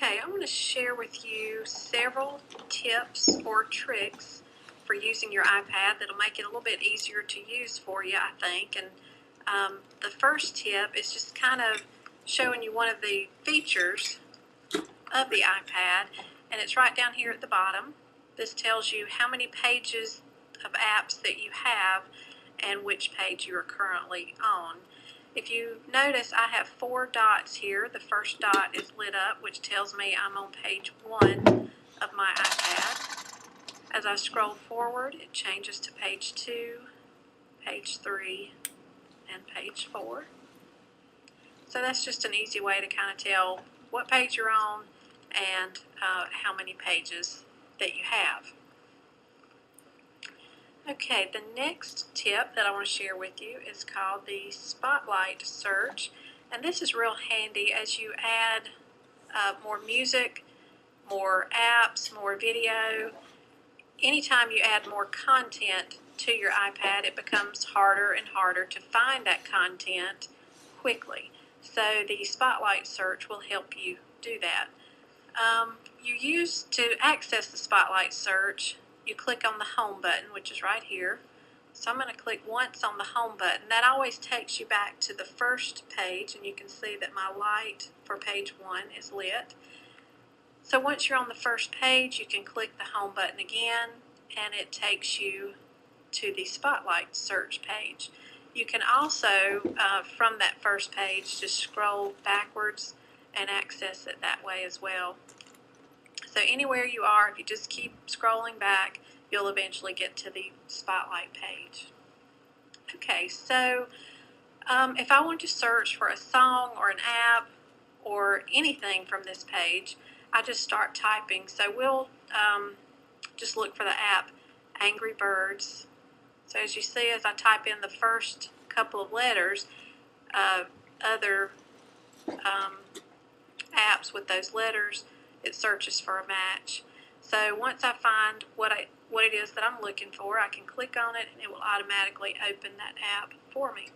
Okay, I'm going to share with you several tips or tricks for using your iPad that'll make it a little bit easier to use for you, I think. And the first tip is just kind of showing you one of the features of the iPad, and it's right down here at the bottom. This tells you how many pages of apps that you have and which page you are currently on. If you notice, I have 4 dots here. The first dot is lit up, which tells me I'm on page 1 of my iPad. As I scroll forward, it changes to page 2, page 3, and page 4. So that's just an easy way to kind of tell what page you're on and how many pages that you have. Okay, the next tip that I want to share with you is called the Spotlight search, and this is real handy as you add more music, more apps, more video. Anytime you add more content to your iPad, it becomes harder and harder to find that content quickly. So the Spotlight search will help you do that. To access the Spotlight search, you click on the home button, which is right here. So I'm going to click once on the home button. That always takes you back to the first page, and you can see that my light for page 1 is lit. So once you're on the first page, you can click the home button again, and it takes you to the Spotlight search page. You can also, from that first page, just scroll backwards and access it that way as well. So anywhere you are, if you just keep scrolling back, you'll eventually get to the Spotlight page. Okay, so if I want to search for a song or an app or anything from this page, I just start typing. So we'll just look for the app Angry Birds. So as you see, as I type in the first couple of letters, other apps with those letters, it searches for a match. So once I find what it is that I'm looking for, I can click on it and it will automatically open that app for me.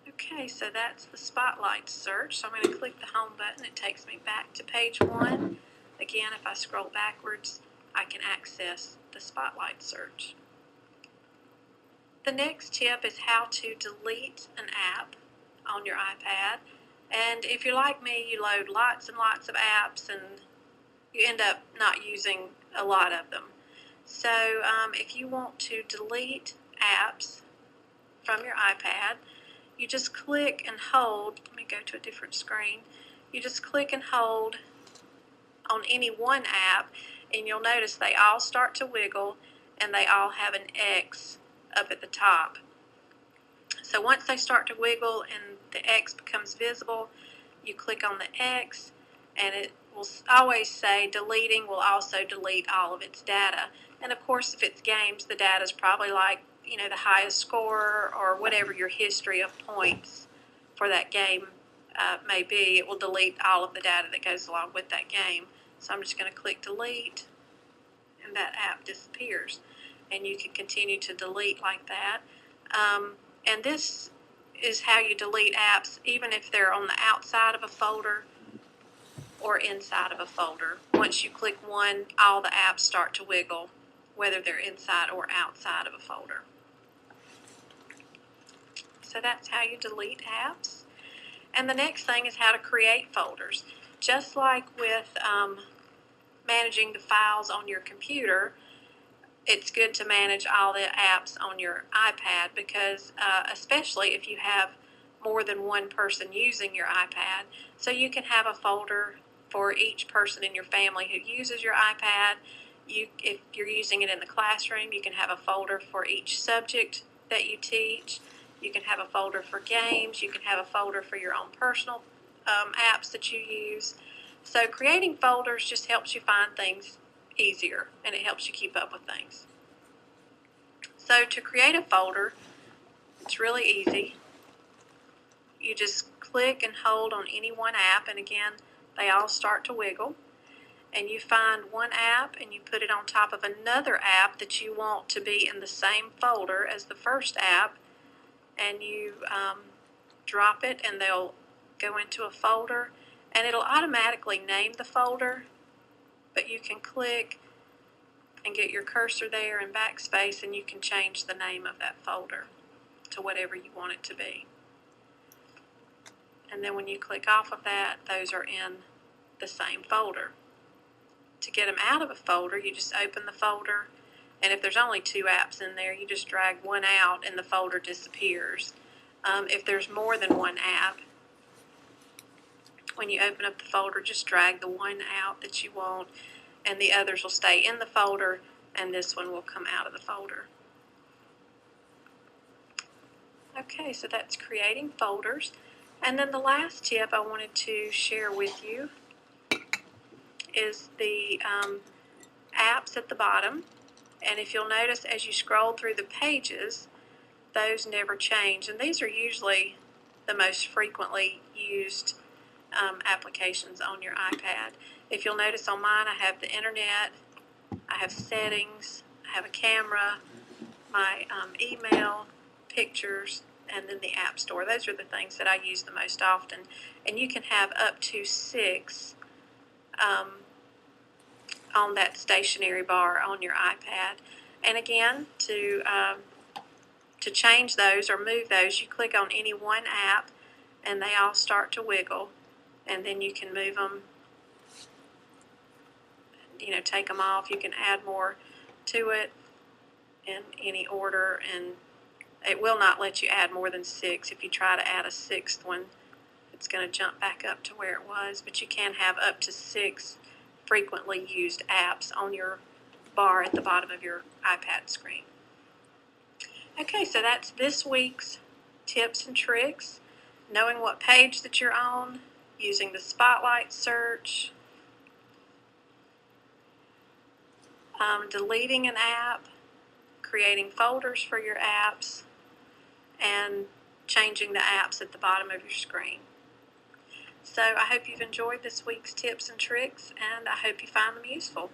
Okay, so that's the Spotlight search. So I'm going to click the home button. It takes me back to page 1. Again, if I scroll backwards, I can access the Spotlight search. The next tip is how to delete an app on your iPad. And if you're like me, you load lots and lots of apps and you end up not using a lot of them. So if you want to delete apps from your iPad, you just click and hold. Let me go to a different screen. You just click and hold on any one app, and you'll notice they all start to wiggle and they all have an X up at the top. So once they start to wiggle and the X becomes visible, you click on the X and it will always say deleting will also delete all of its data. And of course, if it's games, the data is probably like, the highest score or whatever your history of points for that game may be. It will delete all of the data that goes along with that game. So I'm just going to click delete and that app disappears. And you can continue to delete like that. And this is how you delete apps, even if they're on the outside of a folder or inside of a folder. Once you click one, all the apps start to wiggle, whether they're inside or outside of a folder. So that's how you delete apps. And the next thing is how to create folders. Just like with managing the files on your computer, it's good to manage all the apps on your iPad because especially if you have more than one person using your iPad. So you can have a folder for each person in your family who uses your iPad. If you're using it in the classroom, you can have a folder for each subject that you teach. You can have a folder for games. You can have a folder for your own personal apps that you use. So creating folders just helps you find things easier, and it helps you keep up with things. So to create a folder, it's really easy. You just click and hold on any one app, and again, they all start to wiggle. And you find one app and you put it on top of another app that you want to be in the same folder as the first app, and you drop it, and they'll go into a folder, and it'll automatically name the folder, but you can click and get your cursor there and backspace, and you can change the name of that folder to whatever you want it to be. And then when you click off of that, those are in the same folder. To get them out of a folder, you just open the folder, and if there's only 2 apps in there, you just drag one out and the folder disappears. If there's more than one app, when you open up the folder, just drag the one out that you want, and the others will stay in the folder, and this one will come out of the folder. Okay, so that's creating folders. And then the last tip I wanted to share with you is the apps at the bottom. And if you'll notice, as you scroll through the pages, those never change. And these are usually the most frequently used applications on your iPad. If you'll notice on mine, I have the internet, I have settings, I have a camera, my email, pictures, and then the App Store. Those are the things that I use the most often. And you can have up to 6 on that stationary bar on your iPad. And again, to change those or move those, you click on any one app and they all start to wiggle, and then you can move them, take them off. You can add more to it in any order, and it will not let you add more than 6. If you try to add a 6th one, it's going to jump back up to where it was, but you can have up to 6 frequently used apps on your bar at the bottom of your iPad screen. Okay, so that's this week's tips and tricks. Knowing what page that you're on, using the spotlight search, deleting an app, creating folders for your apps, and changing the apps at the bottom of your screen. So I hope you've enjoyed this week's tips and tricks, and I hope you find them useful.